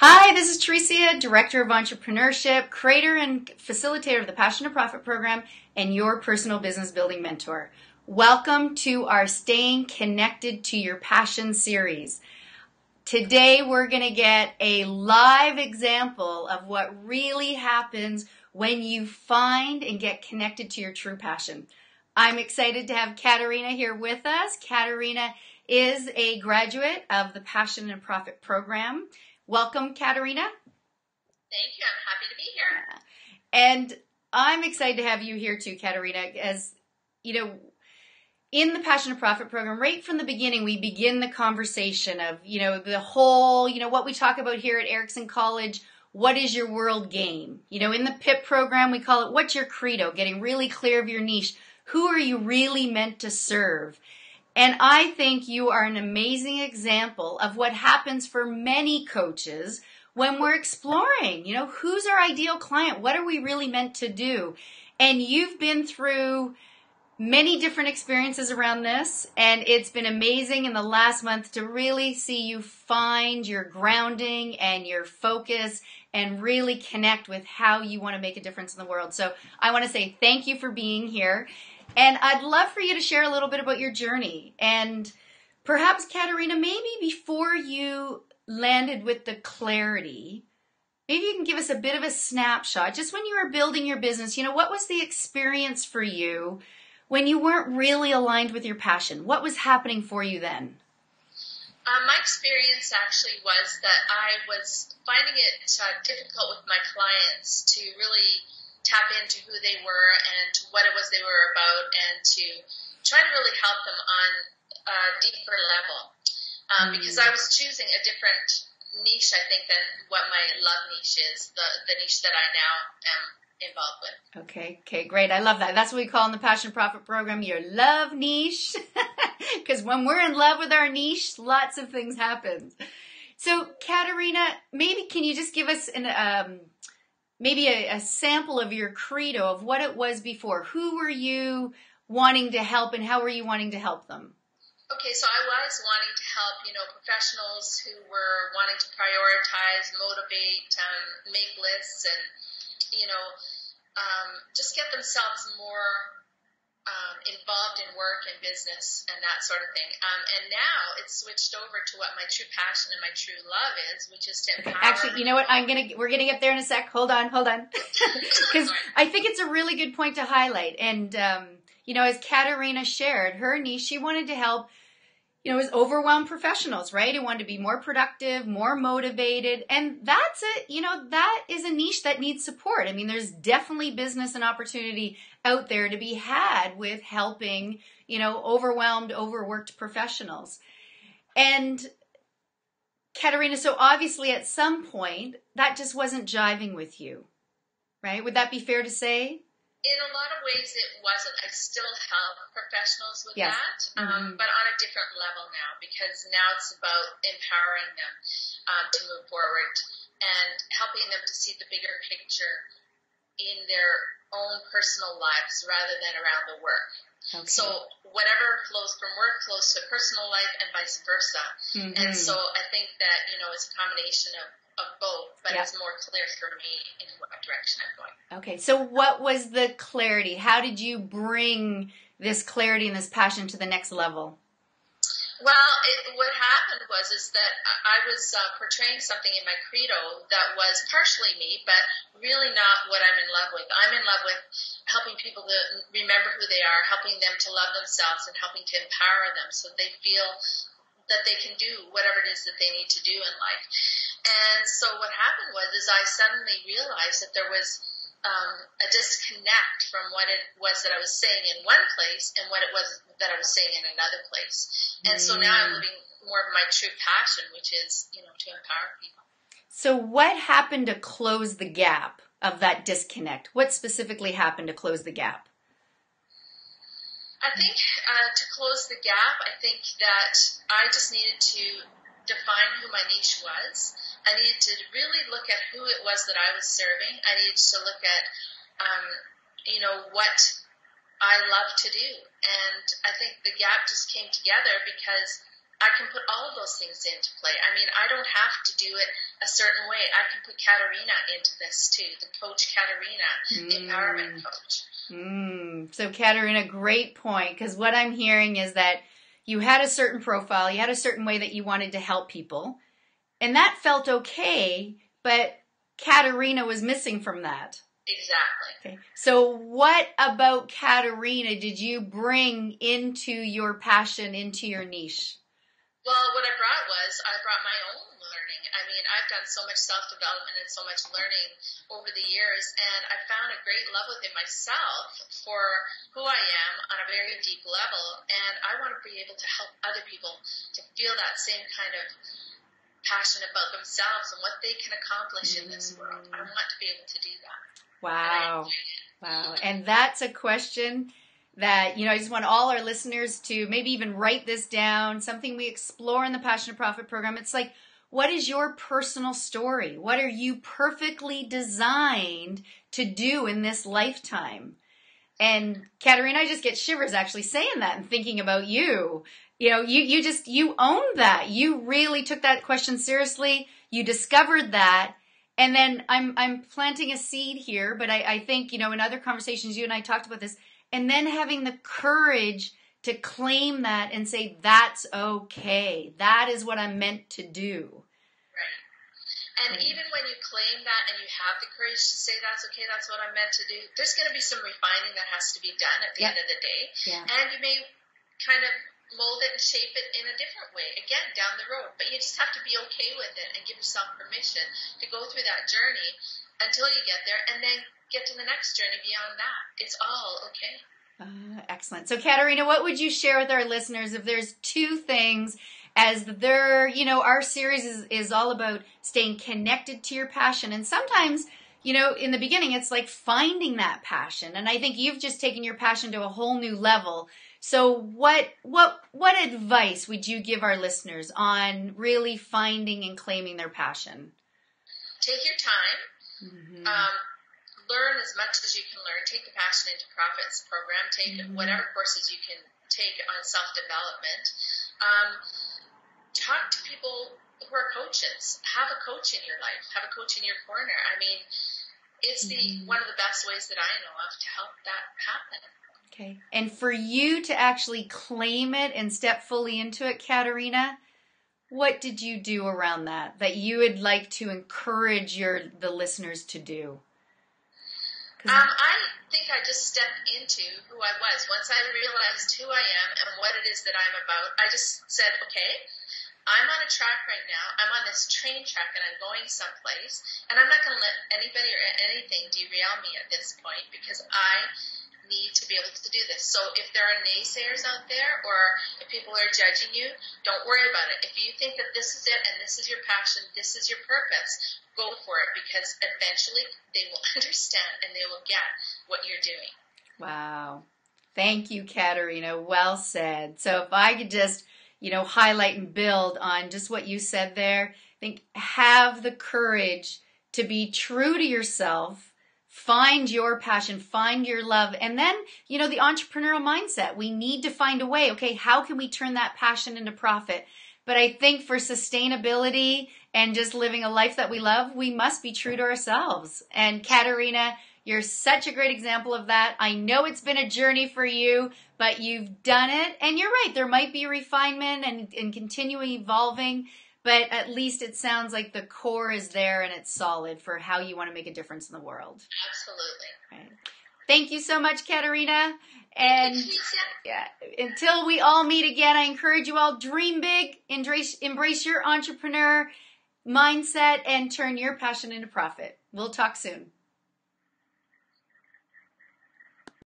Hi, this is Teresa, Director of Entrepreneurship, creator and facilitator of the Passion to Profit program, and your personal business building mentor. Welcome to our Staying Connected to Your Passion series. Today we're going to get a live example of what really happens when you find and get connected to your true passion. I'm excited to have Caterina here with us. Caterina is a graduate of the Passion and Profit program. Welcome, Caterina. Thank you. I'm happy to be here. And I'm excited to have you here too, Caterina, as you know, in the Passion to Profit program, right from the beginning, we begin the conversation of, the whole, what we talk about here at Erickson College. What is your world game? In the PIP program, we call it, what's your credo? Getting really clear of your niche. Who are you really meant to serve? And I think you are an amazing example of what happens for many coaches when we're exploring, who's our ideal client? What are we really meant to do? And you've been through many different experiences around this, and it's been amazing in the last month to really see you find your grounding and your focus and really connect with how you want to make a difference in the world. So I want to say thank you for being here. And I'd love for you to share a little bit about your journey. And perhaps, Caterina, maybe before you landed with the clarity, maybe you can give us a bit of a snapshot. Just when you were building your business, what was the experience for you when you weren't really aligned with your passion? What was happening for you then? My experience actually was that I was finding it difficult with my clients to really tap into who they were and what it was they were about, and to try to really help them on a deeper level. Because I was choosing a different niche, I think, than what my love niche is, the niche that I now am involved with. Okay, great. I love that. That's what we call in the Passion Profit program your love niche. Because when we're in love with our niche, lots of things happen. So, Caterina, maybe can you just give us maybe a sample of your credo of what it was before? Who were you wanting to help, and how were you wanting to help them? Okay, so I was wanting to help, professionals who were wanting to prioritize, motivate, make lists, and, just get themselves more involved in work and business and that sort of thing. And now it's switched over to what my true passion and my true love is, which is to empower. Actually, you know what? We're gonna get there in a sec. Hold on, because I think it's a really good point to highlight. And as Caterina shared, her niche, she wanted to help. Is overwhelmed professionals, right? Who want to be more productive, more motivated. And that's it. That is a niche that needs support. I mean, there's definitely business and opportunity out there to be had with helping, overwhelmed, overworked professionals. And Caterina, so obviously at some point that just wasn't jiving with you, right? Would that be fair to say? In a lot of ways, it wasn't. I still help professionals with Yes. that, but on a different level now, because now it's about empowering them to move forward and helping them to see the bigger picture in their own personal lives rather than around the work. Okay. So whatever flows from work flows to personal life and vice versa. Mm-hmm. And so I think that, it's a combination of both, but it's more clear for me in what direction I'm going. Okay, so what was the clarity? How did you bring this clarity and this passion to the next level? Well, what happened was that I was portraying something in my credo that was partially me, but really not what I'm in love with. I'm in love with helping people to remember who they are, helping them to love themselves, and helping to empower them so they feel that they can do whatever it is that they need to do in life. And so what happened was I suddenly realized that there was a disconnect from what it was that I was saying in one place and what it was that I was saying in another place. And so now I'm living more of my true passion, which is, to empower people. So what happened to close the gap of that disconnect? What specifically happened to close the gap? I think to close the gap, I think that I just needed to define who my niche was. I needed to really look at who it was that I was serving. I needed to look at, what I love to do. And I think the gap just came together because I can put all of those things into play. I mean, I don't have to do it a certain way. I can put Caterina into this too, the coach Caterina, the empowerment coach. So Caterina, great point, because what I'm hearing is that you had a certain profile, you had a certain way that you wanted to help people, and that felt okay, but Caterina was missing from that. Exactly. Okay. So what about Caterina did you bring into your passion, into your niche? Well, what I brought my own learning. I mean, I've done so much self-development and so much learning over the years, and I found a great love within myself for who I am on a very deep level, and I want to be able to help other people to feel that same kind of passion about themselves and what they can accomplish in this world. I want to be able to do that. Wow. Wow. And that's a question that, I just want all our listeners to maybe even write this down, something we explore in the Passion to Profit program. It's like, what is your personal story? What are you perfectly designed to do in this lifetime? And Caterina, I just get shivers actually saying that and thinking about you. You owned that. You really took that question seriously. You discovered that. And then I'm planting a seed here, but I think, in other conversations, you and I talked about this, and then having the courage to claim that and say, that's okay. That is what I'm meant to do. Right. And even when you claim that and you have the courage to say, that's okay, that's what I'm meant to do, there's going to be some refining that has to be done at the end of the day. Yeah. And you may kind of mold it and shape it in a different way, again, down the road. But you just have to be okay with it and give yourself permission to go through that journey until you get there and then get to the next journey beyond that. It's all okay. Excellent. So, Caterina, what would you share with our listeners if there's two things as they're, our series is all about staying connected to your passion. And sometimes, in the beginning, it's like finding that passion. And I think you've just taken your passion to a whole new level. So what advice would you give our listeners on really finding and claiming their passion? Take your time. Mm-hmm. Learn as much as you can learn. Take the Passion into Profits program. Take whatever courses you can take on self-development. Talk to people who are coaches. Have a coach in your life. Have a coach in your corner. I mean, it's one of the best ways that I know of to help that happen. Okay. And for you to actually claim it and step fully into it, Caterina, what did you do around that you would like to encourage the listeners to do? I think I just stepped into who I was. Once I realized who I am and what it is that I'm about, I just said, okay, I'm on a track right now. I'm on this train track and I'm going someplace. And I'm not going to let anybody or anything derail me at this point because I need to be able to do this. So if there are naysayers out there or if people are judging you, don't worry about it. If you think that this is it and this is your passion, this is your purpose, go for it because eventually they will understand and they will get what you're doing. Wow. Thank you, Caterina. Well said. So if I could just, highlight and build on just what you said there, I think have the courage to be true to yourself. Find your passion, find your love, and then, the entrepreneurial mindset. We need to find a way. Okay, how can we turn that passion into profit? But I think for sustainability and just living a life that we love, we must be true to ourselves. And Caterina, you're such a great example of that. I know it's been a journey for you, but you've done it. And you're right, there might be refinement and continuing evolving. But at least it sounds like the core is there and it's solid for how you want to make a difference in the world. Absolutely. Right. Thank you so much, Caterina. And until we all meet again, I encourage you all, dream big, embrace your entrepreneur mindset, and turn your passion into profit. We'll talk soon.